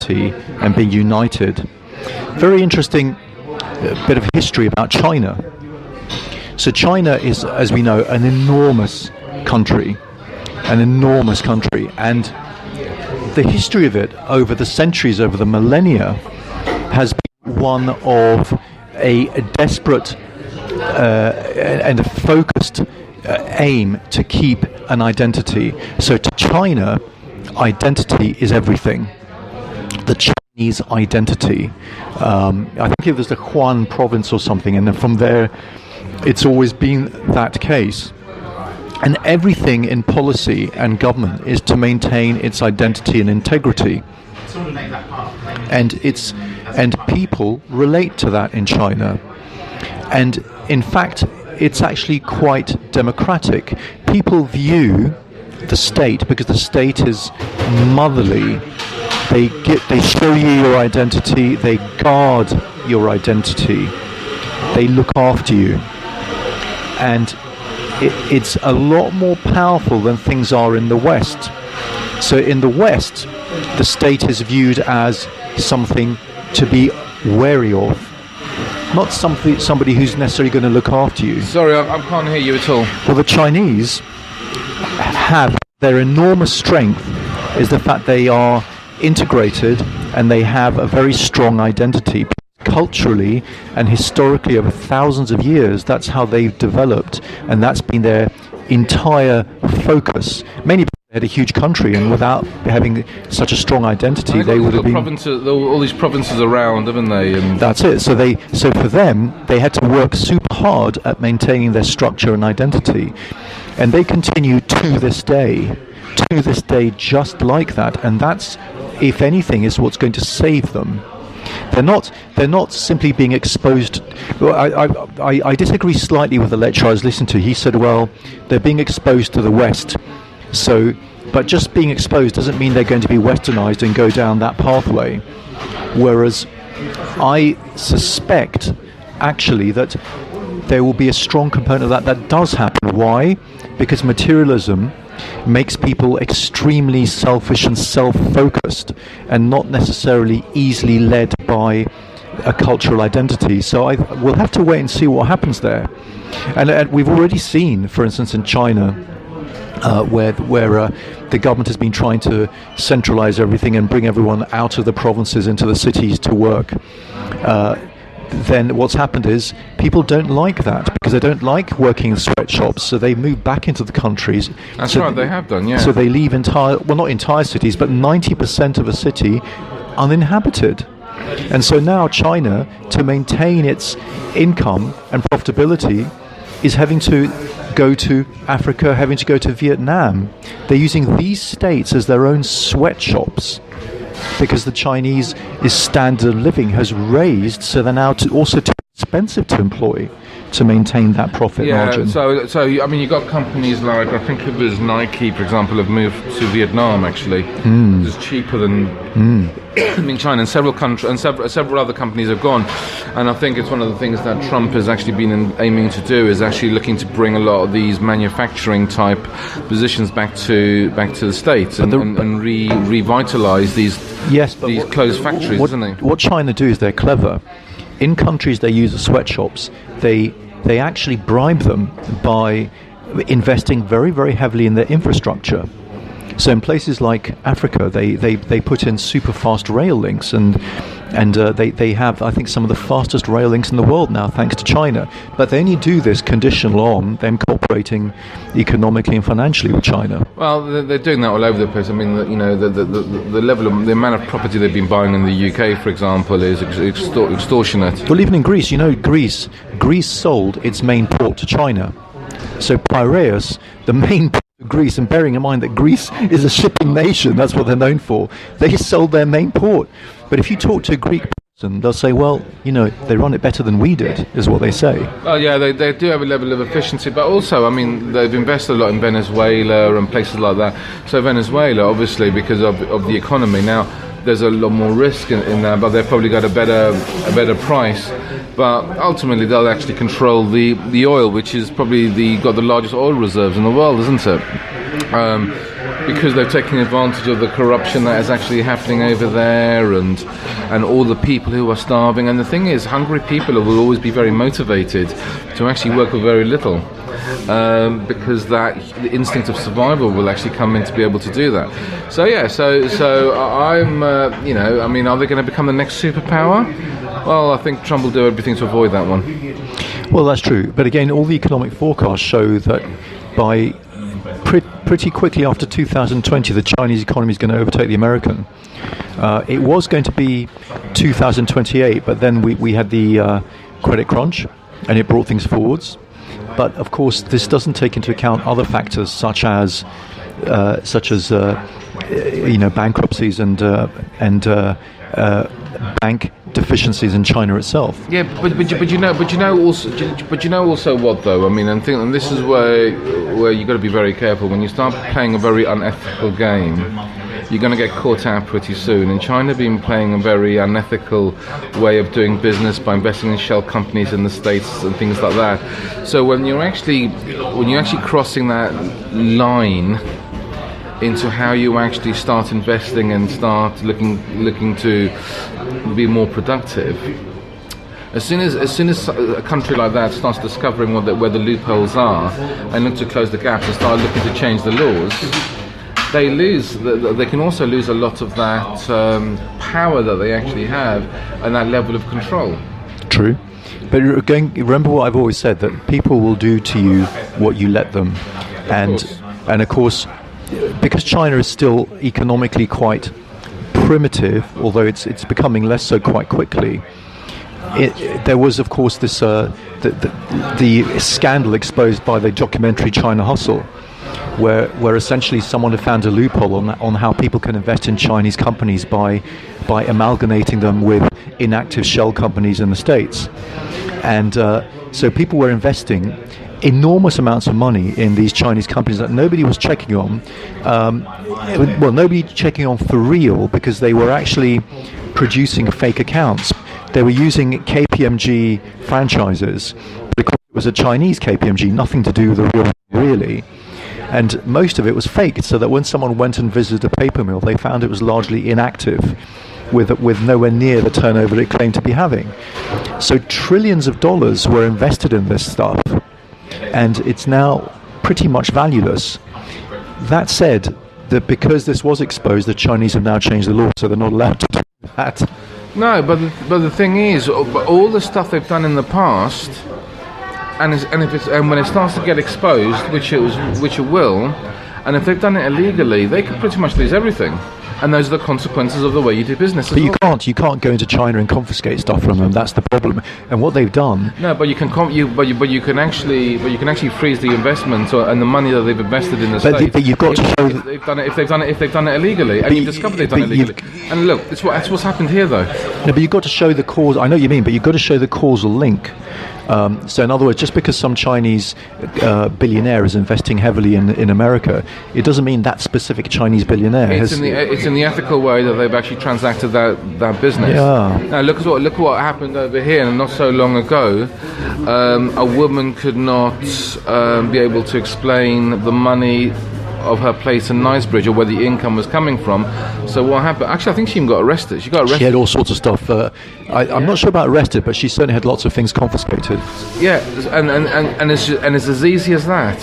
identity and being united. Very interesting bit of history about China. So China is, as we know, an enormous country, and the history of it over the centuries, over the millennia, has been one of a desperate and a focused aim to keep an identity. So to China, identity is everything. The Chinese identity. I think it was the Huan province or something, and then from there, it's always been that case. And everything in policy and government is to maintain its identity and integrity. And people relate to that in China. And in fact, it's actually quite democratic. People view the state, because the state is motherly. They show you your identity, they guard your identity, they look after you. And it's a lot more powerful than things are in the West. So in the West, the state is viewed as something to be wary of, not somebody who's necessarily going to look after you. Sorry, I can't hear you at all. Well, the Chinese have their enormous strength is the fact they are integrated and they have a very strong identity. Culturally and historically, over thousands of years, that's how they've developed, and that's been their entire focus. Many people had a huge country, and without having such a strong identity, they would have been all these provinces around, haven't they? And that's it. So for them, they had to work super hard at maintaining their structure and identity, and they continue to this day, just like that. And that's, if anything, is what's going to save them. They're not simply being exposed. Well, I disagree slightly with the lecturer I was listening to. He said, well, they're being exposed to the West. So, but just being exposed doesn't mean they're going to be westernized and go down that pathway. Whereas I suspect, actually, that there will be a strong component of that does happen. Why? Because materialism makes people extremely selfish and self-focused and not necessarily easily led by a cultural identity. So we'll have to wait and see what happens there. And we've already seen, for instance, in China, where the government has been trying to centralize everything and bring everyone out of the provinces into the cities to work. Then what's happened is people don't like that, because they don't like working in sweatshops, so they move back into the countries. That's right, they have done, yeah. So they leave not entire cities, but 90% of a city uninhabited. And so now China, to maintain its income and profitability, is having to go to Africa, having to go to Vietnam. They're using these states as their own sweatshops, because the Chinese standard of living has raised, so they're now also too expensive to employ to maintain that profit margin. So I mean, you've got companies like, I think it was Nike, for example, have moved to Vietnam, actually. It's cheaper than in China, and several other companies have gone. And I think it's one of the things that Trump has actually been aiming to do, is actually looking to bring a lot of these manufacturing type positions back to the States and revitalize these closed factories, isn't it? What China do is they're clever. In countries they use the sweatshops, they actually bribe them by investing very, very heavily in their infrastructure. So in places like Africa, they put in super fast rail links, and they have, I think, some of the fastest rail links in the world now, thanks to China. But they only do this conditional on them cooperating economically and financially with China. Well, they're doing that all over the place. I mean, the level of the amount of property they've been buying in the UK, for example, is extortionate. Well, even in Greece, Greece sold its main port to China. So Piraeus, the main port of Greece, and bearing in mind that Greece is a shipping nation, that's what they're known for, they sold their main port. But if you talk to a Greek person, they'll say, well, they run it better than we did, is what they say. Well, yeah, they do have a level of efficiency, but also, I mean, they've invested a lot in Venezuela and places like that. So Venezuela, obviously, because of the economy now, there's a lot more risk in there, but they've probably got a better price. But ultimately, they'll actually control the oil, which is probably got the largest oil reserves in the world, isn't it? because they're taking advantage of the corruption that is actually happening over there, and all the people who are starving. And the thing is, hungry people will always be very motivated to actually work with very little, because the instinct of survival will actually come in to be able to do that. So yeah, so I'm, I mean, are they going to become the next superpower? Well, I think Trump will do everything to avoid that one. Well, that's true. But again, all the economic forecasts show that by pretty quickly after 2020, the Chinese economy is going to overtake the American. It was going to be 2028, but then we had the credit crunch, and it brought things forwards. But of course, this doesn't take into account other factors such as bankruptcies and bank deficiencies in China itself. Yeah, but you know also what though? I mean, and this is where you got to be very careful when you start playing a very unethical game. You're going to get caught out pretty soon. And China have been playing a very unethical way of doing business by investing in shell companies in the States and things like that. So when you're actually crossing that line into how you actually start investing and start looking to be more productive, as soon as a country like that starts discovering where the loopholes are and look to close the gaps and start looking to change the laws, they can also lose a lot of that power that they actually have and that level of control. True. But remember what I've always said, that people will do to you what you let them. And of course, because China is still economically quite primitive, although it's becoming less so quite quickly, there was, of course, this the scandal exposed by the documentary China Hustle, where essentially someone had found a loophole on how people can invest in Chinese companies by amalgamating them with inactive shell companies in the States. And so people were investing enormous amounts of money in these Chinese companies that nobody was checking on. Nobody checking on for real, because they were actually producing fake accounts. They were using KPMG franchises, because it was a Chinese KPMG, nothing to do with the real, really. And most of it was faked, so that when someone went and visited a paper mill, they found it was largely inactive, with nowhere near the turnover it claimed to be having. So trillions of dollars were invested in this stuff, and it's now pretty much valueless. That said, that because this was exposed, the Chinese have now changed the law, so they're not allowed to do that. No, but the thing is, all the stuff they've done in the past, and when it starts to get exposed, which it will, and if they've done it illegally, they could pretty much lose everything. And those are the consequences of the way you do business. But you can't go into China and confiscate stuff from them. That's the problem. And what they've done. No, but you can actually freeze the investment and the money that they've invested in the States. But you've got to show if they've done it illegally, and you've discovered they've done it illegally. And look, that's what's happened here, though. No, but you've got to show the cause. I know what you mean, but you've got to show the causal link. So in other words, just because some Chinese billionaire is investing heavily in America, it doesn't mean that specific Chinese billionaire it's in the ethical way that they've actually transacted that business. Yeah. Now look what happened over here, and not so long ago, a woman could not be able to explain the money of her place in Knightsbridge, or where the income was coming from. So what happened? Actually, I think she even got arrested. She had all sorts of stuff. I'm not sure about arrested, but she certainly had lots of things confiscated. Yeah, and it's as easy as that.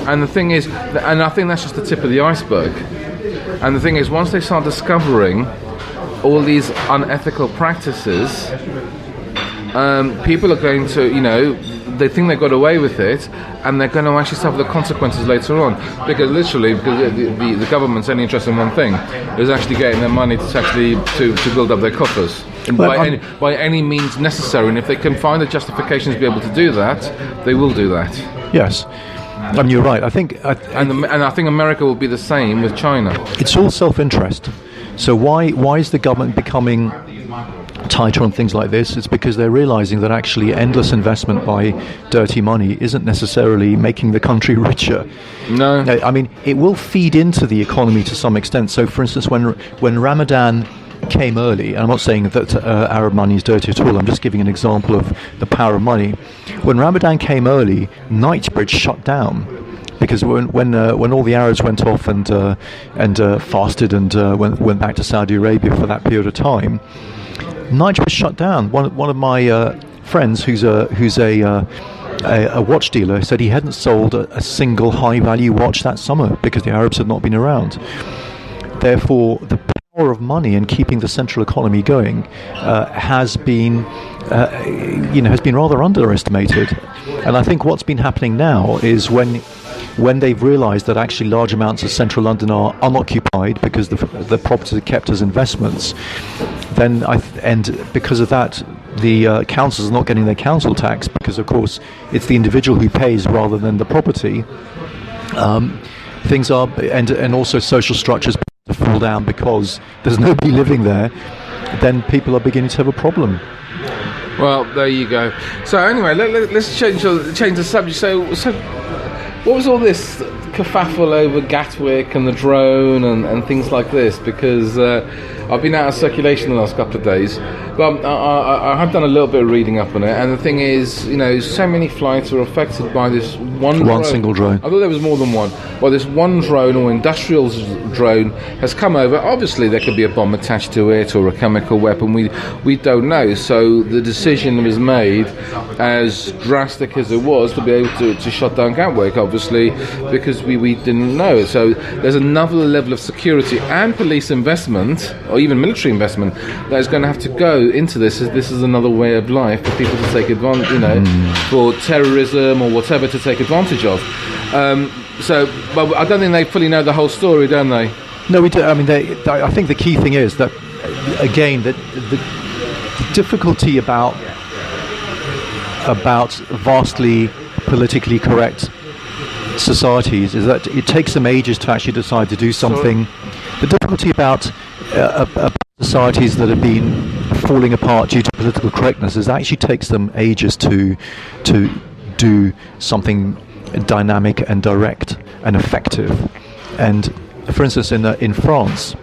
And the thing is, and I think that's just the tip of the iceberg. And the thing is, once they start discovering all these unethical practices, people are going to, they think they got away with it, and they're going to actually suffer the consequences later on. Because the government's only interested in one thing, is actually getting their money to build up their coffers by any means necessary. And if they can find the justifications to be able to do that, they will do that. Yes. I mean, you're right. I think, and I think America will be the same with China. It's all self-interest. So why is the government becoming tighter on things like this? It's because they're realizing that actually endless investment by dirty money isn't necessarily making the country richer. No. I mean, it will feed into the economy to some extent. So, for instance, when Ramadan came early, and I'm not saying that Arab money is dirty at all, I'm just giving an example of the power of money. When Ramadan came early, Knightsbridge shut down because when all the Arabs went off and fasted and went back to Saudi Arabia for that period of time, Niger was shut down. One of my friends, who's a watch dealer, said he hadn't sold a single high value watch that summer because the Arabs had not been around. Therefore, the power of money in keeping the central economy going has been rather underestimated. And I think what's been happening now is when they've realised that actually large amounts of central London are unoccupied because the properties are kept as investments, then and because of that, the councils are not getting their council tax because, of course, it's the individual who pays rather than the property. Things are, and also social structures fall down because there's nobody living there. Then people are beginning to have a problem. Well, there you go. So anyway, let's change the subject. So what was all this kerfuffle over Gatwick and the drone and things like this? Because I've been out of circulation the last couple of days, but I have done a little bit of reading up on it. And the thing is, so many flights are affected by this one single drone. I thought there was more than one. Well, this one drone or industrial drone has come over. Obviously, there could be a bomb attached to it or a chemical weapon. We don't know. So the decision was made, as drastic as it was, to be able to shut down Gatwick, obviously, because we didn't know. So there's another level of security and police investment, or even military investment, that is going to have to go into this. This is another way of life for people to take advantage, for terrorism or whatever to take advantage of. But I don't think they fully know the whole story, don't they? No, we do. I mean, I think the key thing is that, again, that the difficulty about vastly politically correct societies is that it takes them ages to actually decide to do something. The difficulty about societies that have been falling apart due to political correctness is it actually takes them ages to do something dynamic and direct and effective. And for instance, in France,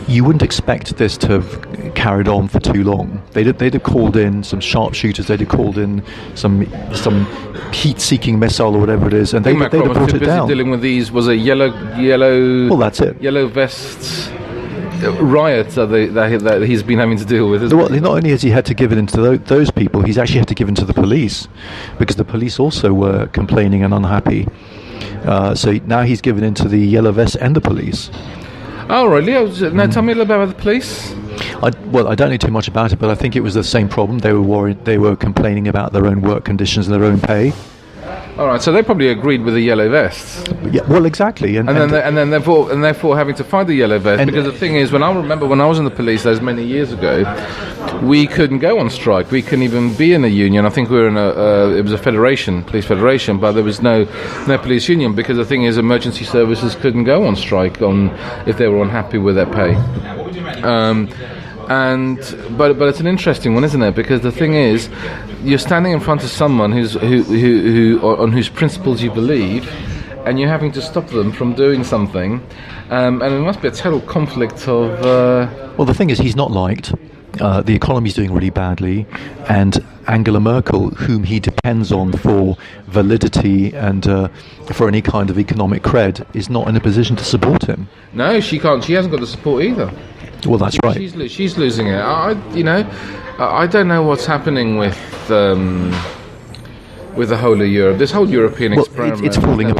you wouldn't expect this to have carried on for too long. They'd have called in some sharpshooters. They'd have called in some heat-seeking missile or whatever it is, and they'd have brought it down. Dealing with these was a yellow. Well, that's it. Yellow vests riots that he's been having to deal with. Well, not only has he had to give it into those people, he's actually had to give in to the police, because the police also were complaining and unhappy. So now he's given in to the yellow vests and the police. Oh, really? Now tell me a little bit about the police. I don't know too much about it, but I think it was the same problem. They were worried. They were complaining about their own work conditions and their own pay. All right, so they probably agreed with the yellow vests. Yeah, well, exactly, and then therefore having to fight the yellow vest. Because the thing is, when I was in the police those many years ago, we couldn't go on strike. We couldn't even be in a union. I think we were in it was a federation, police federation, but there was no police union, because the thing is, emergency services couldn't go on strike if they were unhappy with their pay. But it's an interesting one, isn't it? Because the thing is, you're standing in front of someone who on whose principles you believe, and you're having to stop them from doing something, and it must be a total conflict of. Well, the thing is, he's not liked. The economy's doing really badly, and Angela Merkel, whom he depends on for validity and for any kind of economic cred, is not in a position to support him. No, she can't. She hasn't got the support either. Well, that's right. She's losing it. I don't know what's happening with the whole of Europe. This whole European experiment. It's falling apart.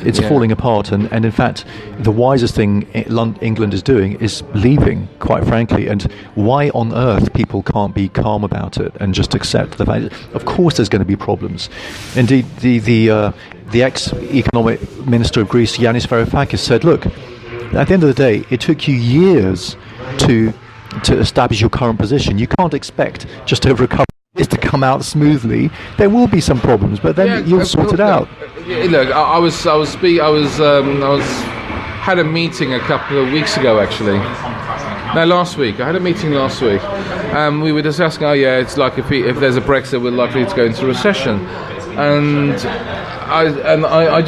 It's falling apart, and in fact, the wisest thing England is doing is leaving, quite frankly. And why on earth people can't be calm about it and just accept the fact? Of course, there's going to be problems. Indeed, the ex-economic minister of Greece, Yanis Varoufakis, said, "Look, at the end of the day, it took you years to establish your current position. You can't expect just over a couple of years to come out smoothly. There will be some problems, but then you'll sort it out." Look, I had a meeting a couple of weeks ago, actually. No, last week. I had a meeting last week. We were discussing, it's like if there's a Brexit, we're likely to go into recession. And I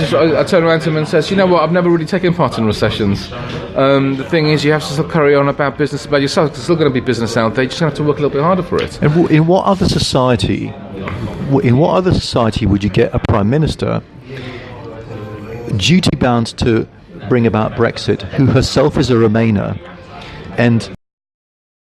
turned around to him and says, you know what, I've never really taken part in recessions. The thing is, you have to still carry on about business about yourself. There's still going to be business out there. You just have to work a little bit harder for it. And in what other society would you get a prime minister duty bound to bring about Brexit, who herself is a Remainer, and